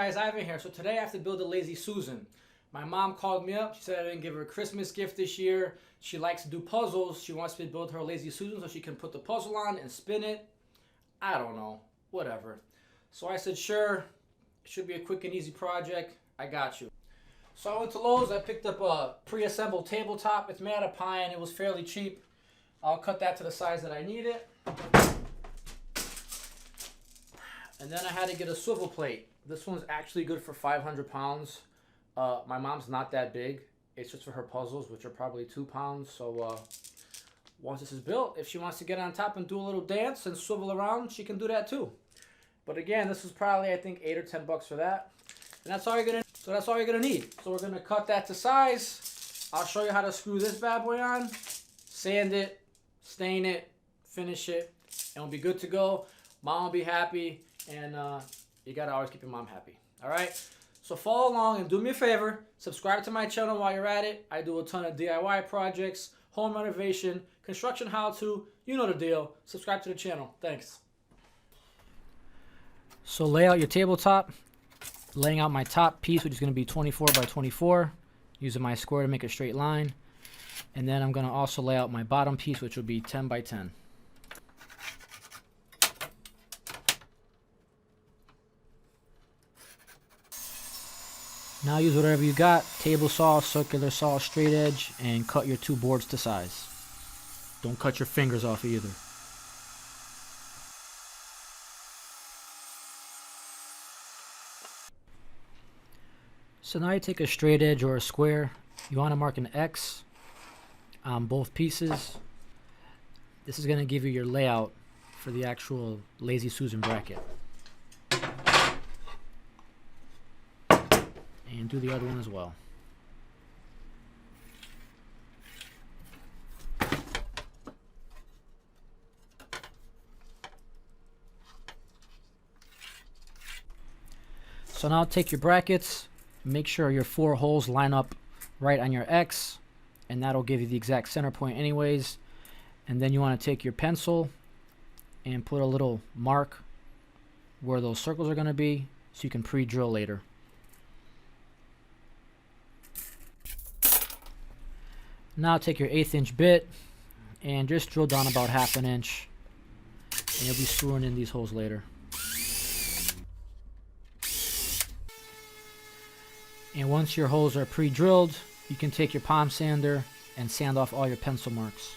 guys, Ivan here. So today I have to build a Lazy Susan. My mom called me up. She said I didn't give her a Christmas gift this year. She likes to do puzzles. She wants me to build her a Lazy Susan so she can put the puzzle on and spin it. I don't know. Whatever. So I said, sure. It should be a quick and easy project. I got you. So I went to Lowe's. I picked up a pre-assembled tabletop. It's made out of pine. It was fairly cheap. I'll cut that to the size that I need it. And then I had to get a swivel plate. This one's actually good for 500 pounds. My mom's not that big. It's just for her puzzles, which are probably 2 pounds. So once this is built, if she wants to get on top and do a little dance and swivel around, she can do that too. But again, this is probably, I think, 8 or 10 bucks for that. And that's all you're gonna. So that's all you're gonna need. So we're gonna cut that to size. I'll show you how to screw this bad boy on, sand it, stain it, finish it, and we'll be good to go. Mom will be happy, and you gotta always keep your mom happy. All right. So follow along and do me a favor. Subscribe to my channel while you're at it. I do a ton of DIY projects, home renovation, construction how-to. You know the deal. Subscribe to the channel. Thanks. So lay out your tabletop. Laying out my top piece, which is going to be 24 by 24. Using my square to make a straight line. And then I'm going to also lay out my bottom piece, which will be 10 by 10. Now use whatever you got, table saw, circular saw, straight edge, and cut your 2 boards to size. Don't cut your fingers off either. So now you take a straight edge or a square. You want to mark an X on both pieces. This is going to give you your layout for the actual Lazy Susan bracket. And do the other one as well. So now take your brackets, make sure your 4 holes line up right on your X, and that'll give you the exact center point anyways. And then you want to take your pencil and put a little mark where those circles are going to be so you can pre-drill later. Now take your 1/8 inch bit and just drill down about 1/2 inch, and you'll be screwing in these holes later. And once your holes are pre-drilled, you can take your palm sander and sand off all your pencil marks.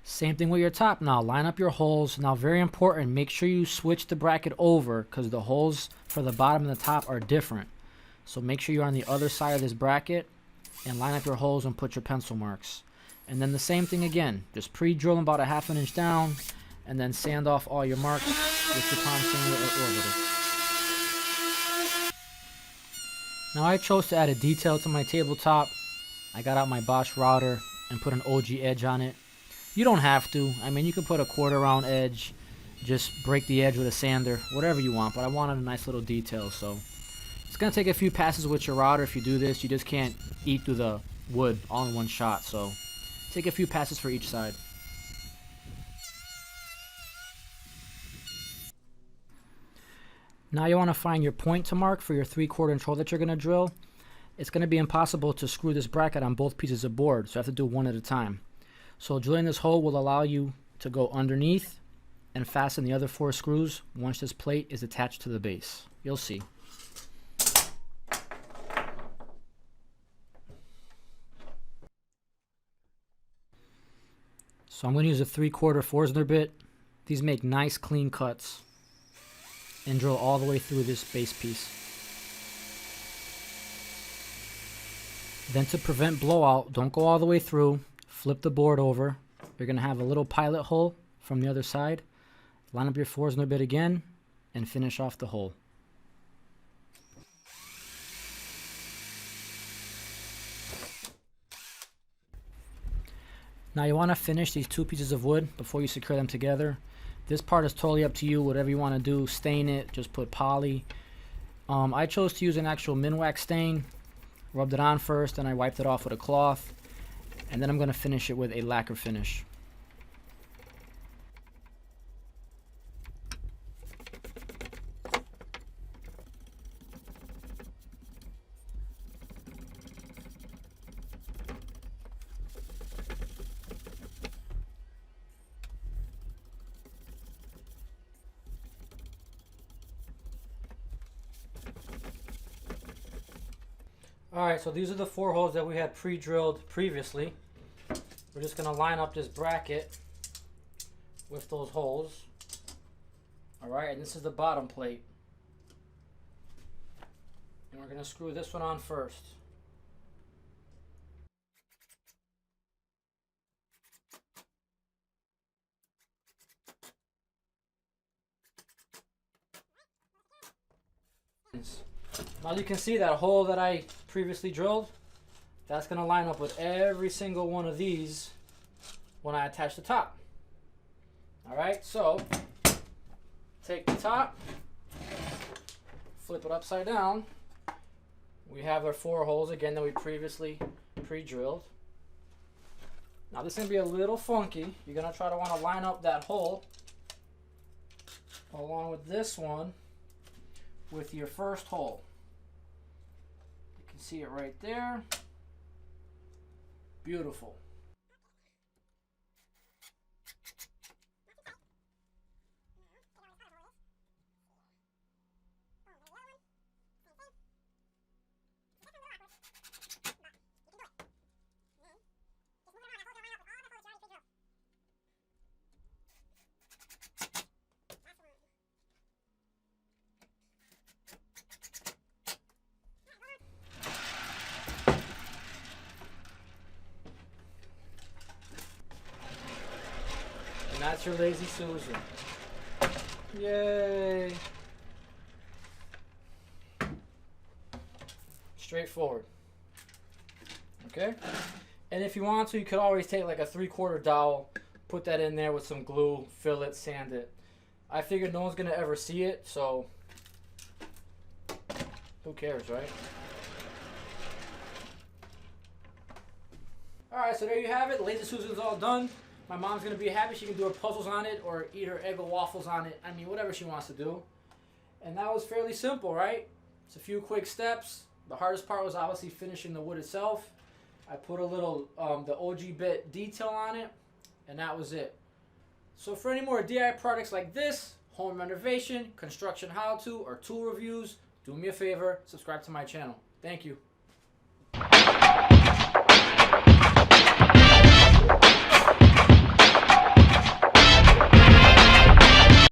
Same thing with your top now. Line up your holes. Now very important, make sure you switch the bracket over because the holes for the bottom and the top are different. So make sure you're on the other side of this bracket and line up your holes and put your pencil marks. And then the same thing again. Just pre-drill them about 1/2 inch down and then sand off all your marks with your palm sander or orbital. Now I chose to add a detail to my tabletop. I got out my Bosch router and put an OG edge on it. You don't have to. I mean, you could put a 1/4 round edge, just break the edge with a sander, whatever you want, but I wanted a nice little detail, so it's going to take a few passes with your router. If you do this, you just can't eat through the wood all in one shot, so take a few passes for each side. Now you want to find your point to mark for your 3/4 inch hole that you're going to drill. It's going to be impossible to screw this bracket on both pieces of board, so you have to do one at a time. So drilling this hole will allow you to go underneath and fasten the other 4 screws once this plate is attached to the base. You'll see. So I'm going to use a 3/4 Forstner bit. These make nice clean cuts. And drill all the way through this base piece. Then to prevent blowout, don't go all the way through. Flip the board over. You're going to have a little pilot hole from the other side. Line up your Forstner bit again and finish off the hole. Now you want to finish these 2 pieces of wood before you secure them together. This part is totally up to you, whatever you want to do. Stain it, just put poly. I chose to use an actual Minwax stain. Rubbed it on first, and I wiped it off with a cloth. And then I'm going to finish it with a lacquer finish. Alright, so these are the 4 holes that we had pre-drilled previously. We're just going to line up this bracket with those holes. Alright, and this is the bottom plate. And we're going to screw this one on first. Now you can see that hole that I previously drilled, that's going to line up with every single one of these when I attach the top. Alright, so take the top, flip it upside down. We have our 4 holes again that we previously pre-drilled. Now this is going to be a little funky. You're going to want to line up that hole along with this one with your first hole. You can see it right there. Beautiful. And that's your Lazy Susan. Yay! Straightforward. Okay? And if you want to, you could always take like a 3/4 dowel, put that in there with some glue, fill it, sand it. I figured no one's gonna ever see it, so who cares, right? Alright, so there you have it. Lazy Susan's all done. My mom's going to be happy. She can do her puzzles on it or eat her Eggo waffles on it. I mean, whatever she wants to do. And that was fairly simple, right? It's a few quick steps. The hardest part was obviously finishing the wood itself. I put a little, the OG bit detail on it, and that was it. So for any more DIY products like this, home renovation, construction how-to, or tool reviews, do me a favor, subscribe to my channel. Thank you.